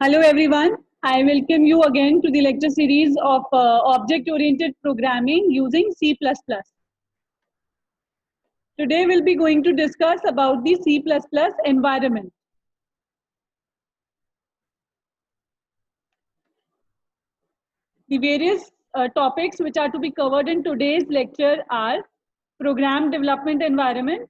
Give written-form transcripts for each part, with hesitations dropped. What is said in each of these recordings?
Hello everyone. I welcome you again to the lecture series of object-oriented programming using C++. Today we'll be going to discuss about the C++ environment. The various topics which are to be covered in today's lecture are program development environment,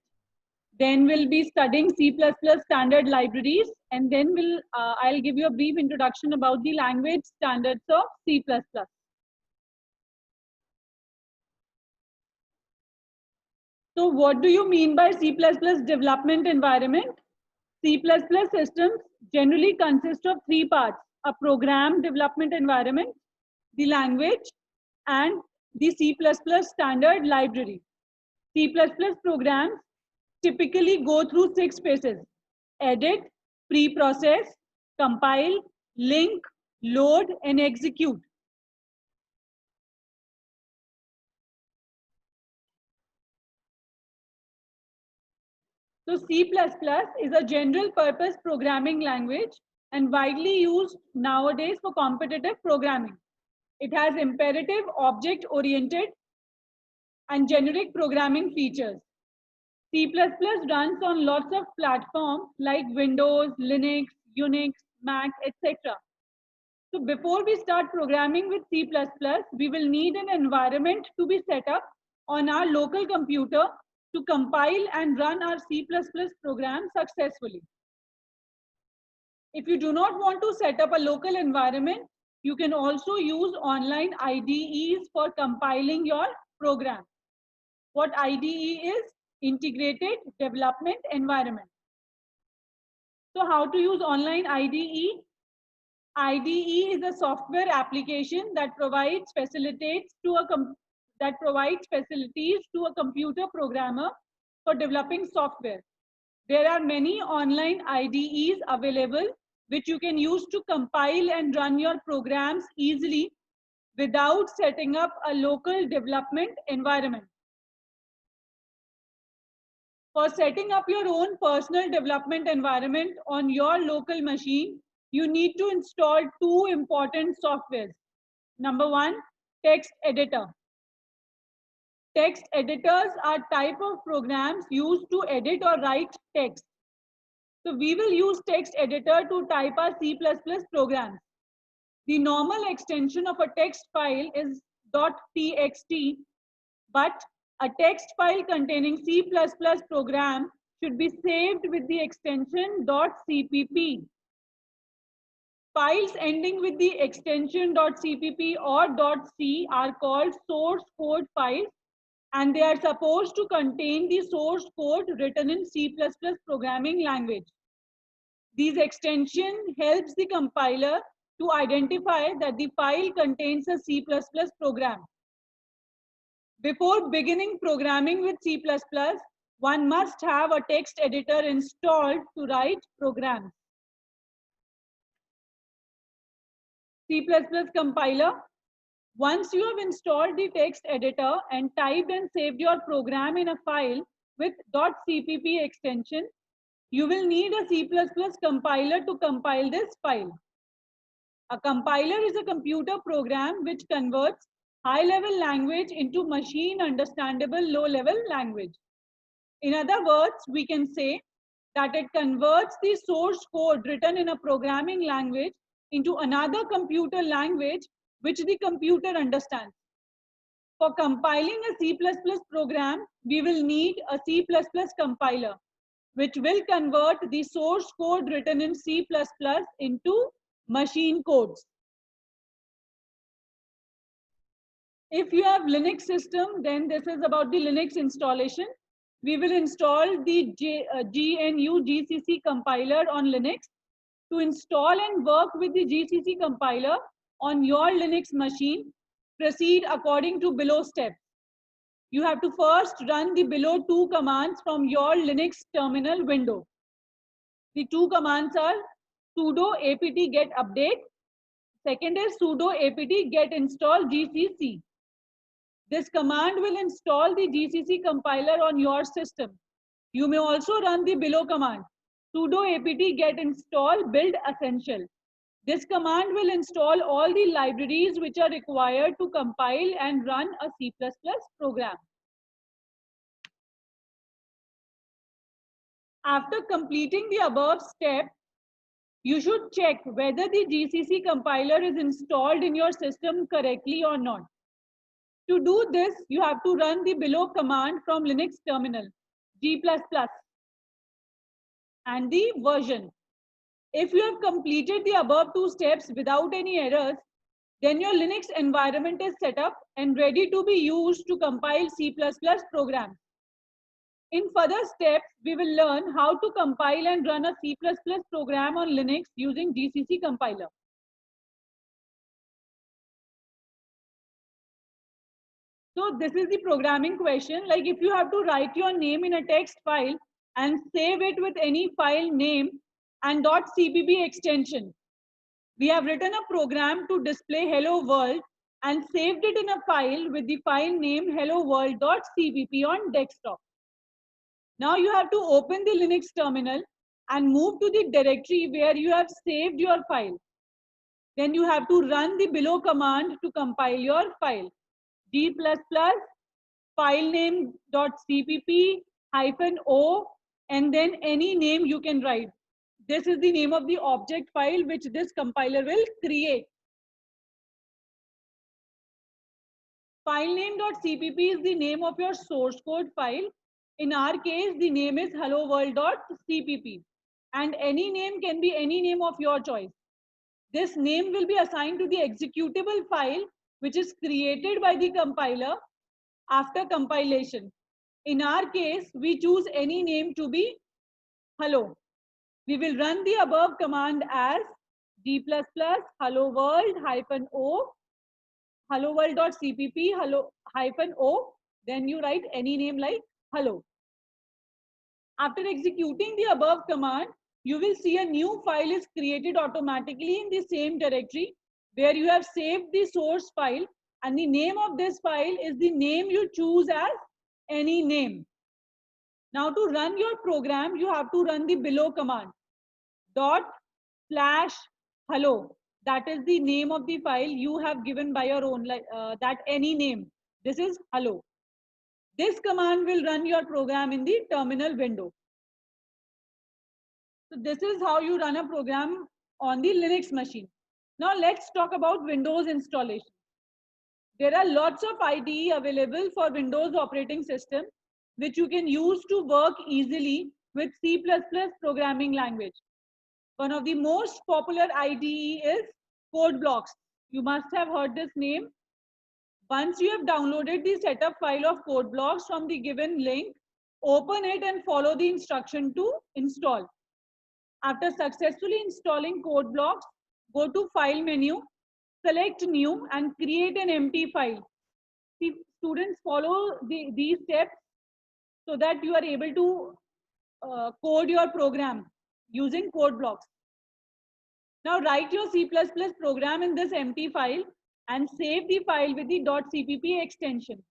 then we'll be studying C++ standard libraries, and then I'll give you a brief introduction about the language standards of C++. So what do you mean by C++ development environment? C++ systems generally consist of three parts: a program development environment, the language, and the C++ standard library. C++ programs typically go through 6 phases: edit, pre-process, compile, link, load, and execute. So C++ is a general purpose programming language and widely used nowadays for competitive programming. It has imperative, object-oriented, and generic programming features. C++ runs on lots of platforms like Windows, Linux, Unix, Mac, etc. So before we start programming with C++, we will need an environment to be set up on our local computer to compile and run our C++ program successfully. If you do not want to set up a local environment, you can also use online IDEs for compiling your program. What IDE is? Integrated Development Environment. So how to use online IDE? IDE is a software application that provides facilities to a computer programmer for developing software. There are many online IDEs available which you can use to compile and run your programs easily without setting up a local development environment. For setting up your own personal development environment on your local machine, you need to install two important softwares. Number one, text editor. Text editors are type of programs used to edit or write text. So we will use text editor to type our C++ programs. The normal extension of a text file is .txt, but a text file containing C++ program should be saved with the extension .cpp. Files ending with the extension .cpp or .c are called source code files, and they are supposed to contain the source code written in C++ programming language. These extension helps the compiler to identify that the file contains a C++ program. Before beginning programming with C++, one must have a text editor installed to write programs. C++ compiler. Once you have installed the text editor and typed and saved your program in a file with .cpp extension, you will need a C++ compiler to compile this file. A compiler is a computer program which converts high-level language into machine-understandable low-level language. In other words, we can say that it converts the source code written in a programming language into another computer language which the computer understands. For compiling a C++ program, we will need a C++ compiler, which will convert the source code written in C++ into machine codes. If you have Linux system, then this is about the Linux installation. We will install the GNU GCC compiler on Linux. To install and work with the GCC compiler on your Linux machine, proceed according to below steps. You have to first run the below two commands from your Linux terminal window. The two commands are sudo apt get update. Second is sudo apt get install GCC. This command will install the GCC compiler on your system. You may also run the below command, sudo apt get install build essential. This command will install all the libraries which are required to compile and run a C++ program. After completing the above step, you should check whether the GCC compiler is installed in your system correctly or not. To do this, you have to run the below command from Linux terminal, g++ and the version. If you have completed the above two steps without any errors, then your Linux environment is set up and ready to be used to compile C++ programs. In further steps, we will learn how to compile and run a C++ program on Linux using GCC compiler. So this is the programming question. Like if you have to write your name in a text file and save it with any file name and .cpp extension. We have written a program to display hello world and saved it in a file with the file name hello world.cpp on desktop. Now you have to open the Linux terminal and move to the directory where you have saved your file. Then you have to run the below command to compile your file. G++ filename.cpp -o and then any name you can write. This is the name of the object file which this compiler will create. Filename.cpp is the name of your source code file. In our case, the name is hello world.cpp and any name can be any name of your choice. This name will be assigned to the executable file which is created by the compiler after compilation. In our case, we choose any name to be hello. We will run the above command as g++ hello world -o hello world.cpp hello -o. Then you write any name like hello. After executing the above command, you will see a new file is created automatically in the same directory where you have saved the source file, and the name of this file is the name you choose as any name. Now to run your program, you have to run the below command ./hello. That is the name of the file you have given by your own, that any name. This is hello. This command will run your program in the terminal window. So this is how you run a program on the Linux machine. Now let's talk about Windows installation. There are lots of IDE available for Windows operating system, which you can use to work easily with C++ programming language. One of the most popular IDE is CodeBlocks. You must have heard this name. Once you have downloaded the setup file of CodeBlocks from the given link, open it and follow the instruction to install. After successfully installing CodeBlocks, go to File menu, select New and create an empty file. See, students follow these steps so that you are able to code your program using CodeBlocks. Now write your C++ program in this empty file and save the file with the .cpp extension.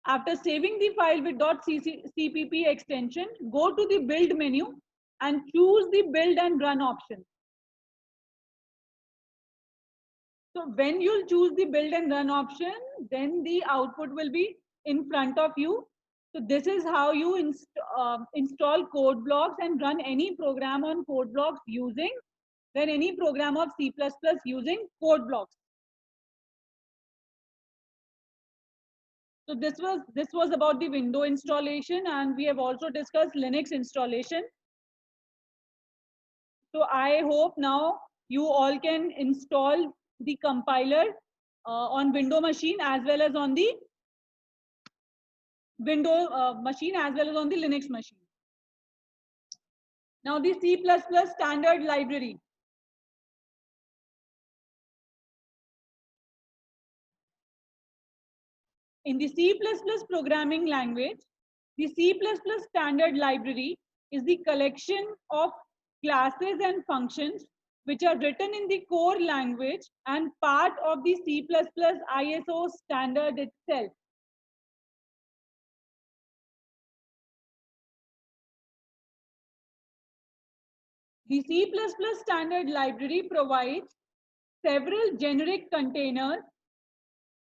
After saving the file with .cpp extension, go to the build menu and choose the build and run option. So when you'll choose the build and run option, then the output will be in front of you. So this is how you install CodeBlocks and run any program on CodeBlocks using any program of C++ using CodeBlocks. So this was about the window installation, and we have also discussed Linux installation. So I hope now you all can install the compiler on Windows machine as well as on the Windows machine as well as on the Linux machine. Now the C++ standard library. In the C++ programming language, the C++ standard library is the collection of classes and functions which are written in the core language and part of the C++ ISO standard itself. The C++ standard library provides several generic containers,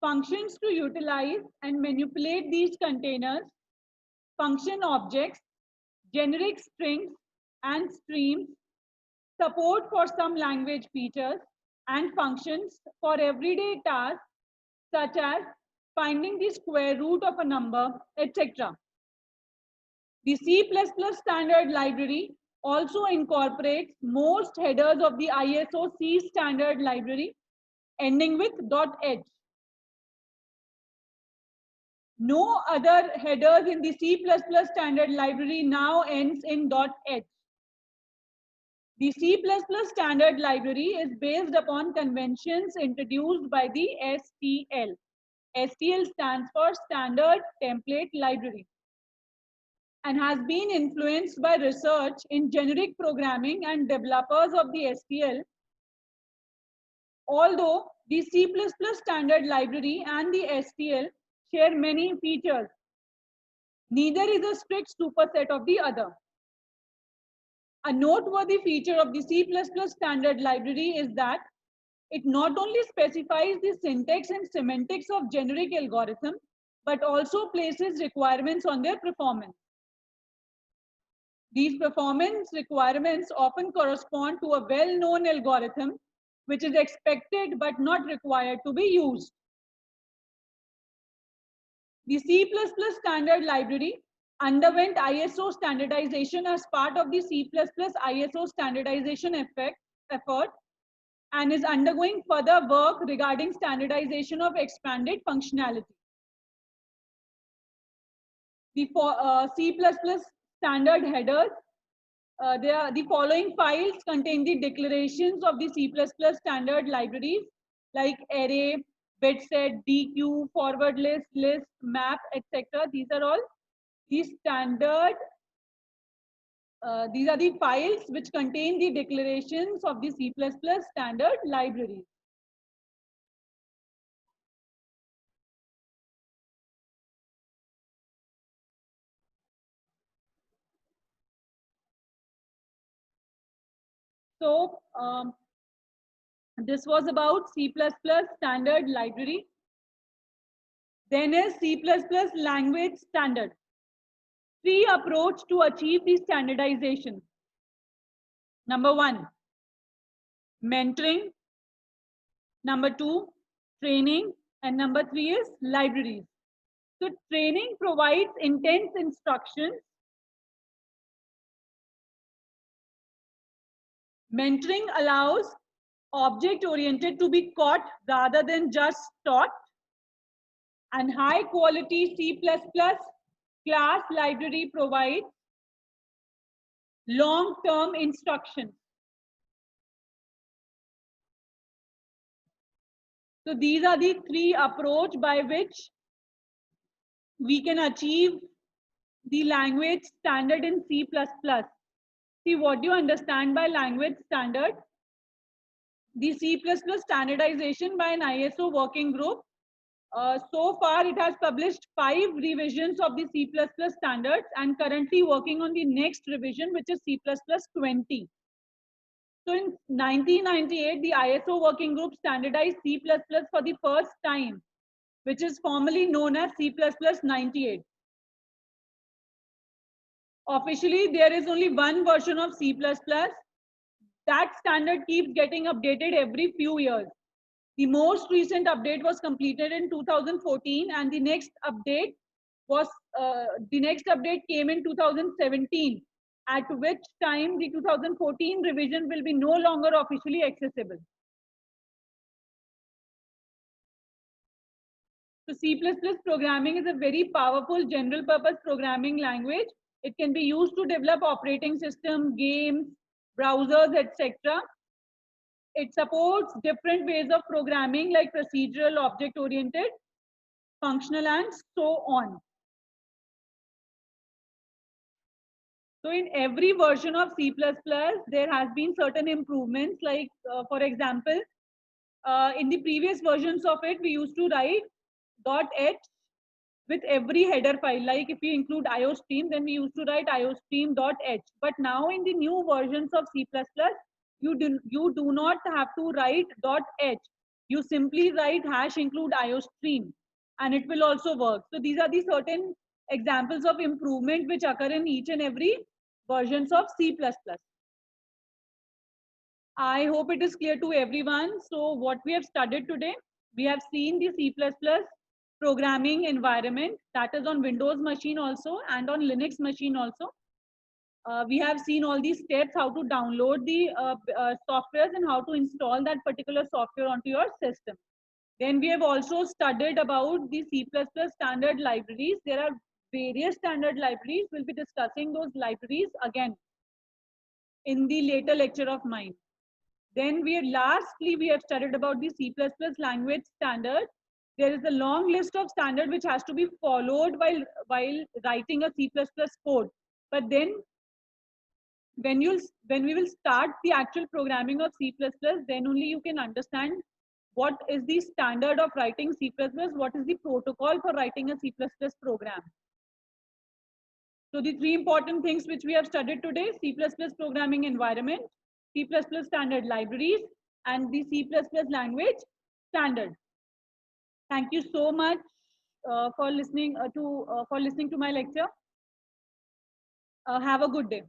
functions to utilize and manipulate these containers, function objects, generic strings and streams, support for some language features, and functions for everyday tasks such as finding the square root of a number, etc. The C++ standard library also incorporates most headers of the ISO C standard library ending with .h. No other headers in the C++ standard library now ends in .h. The C++ standard library is based upon conventions introduced by the STL. STL stands for Standard Template Library and has been influenced by research in generic programming and developers of the STL. Although the C++ standard library and the STL share many features, neither is a strict superset of the other. A noteworthy feature of the C++ standard library is that it not only specifies the syntax and semantics of generic algorithms, but also places requirements on their performance. These performance requirements often correspond to a well-known algorithm, which is expected but not required to be used. The C++ standard library underwent ISO standardization as part of the C++ ISO standardization effort and is undergoing further work regarding standardization of expanded functionality. The C++ standard headers, the following files contain the declarations of the C++ standard libraries like array, bitset, dequeue, forward list, list, map, etc. These are all the standard, these are the files which contain the declarations of the C++ standard libraries. So this was about C++ standard library. Then is C++ language standard. Three approach to achieve the standardization. Number one, mentoring. Number two, training. And number three is libraries. So training provides intense instructions. Mentoring allows object-oriented to be caught rather than just taught. And high quality C++ class library provides long-term instructions. So these are the three approach by which we can achieve the language standard in C++. See, what do you understand by language standard? The C++ standardization by an ISO working group. So far, it has published 5 revisions of the C++ standards and currently working on the next revision, which is C++ 20. So in 1998, the ISO working group standardized C++ for the first time, which is formally known as C++ 98. Officially, there is only one version of C++. That standard keeps getting updated every few years. The most recent update was completed in 2014, and the next update came in 2017, at which time the 2014 revision will be no longer officially accessible. So C++ programming is a very powerful general purpose programming language. It can be used to develop operating system, games, browsers, etc. It supports different ways of programming like procedural, object-oriented, functional, and so on. So in every version of C++, there has been certain improvements. Like, for example, in the previous versions of it, we used to write .h with every header file. Like if we include IOStream, then we used to write iostream.h. But now in the new versions of C++, you do not have to write .h. You simply write hash include IOStream and it will also work. So these are the certain examples of improvement which occur in each and every versions of C++. I hope it is clear to everyone. So what we have studied today, we have seen the C++ programming environment that is on Windows machine also and on Linux machine also. We have seen all these steps, how to download the softwares and how to install that particular software onto your system. Then we have also studied about the C++ standard libraries. There are various standard libraries. We'll be discussing those libraries again in the later lecture of mine. Then lastly, we have studied about the C++ language standard. There is a long list of standard which has to be followed while writing a C++ code. But then when we will start the actual programming of C++, then only you can understand what is the standard of writing C++, what is the protocol for writing a C++ program. So the three important things which we have studied today: C++ programming environment, C++ standard libraries, and the C++ language standard. Thank you so much for listening to my lecture. Have a good day.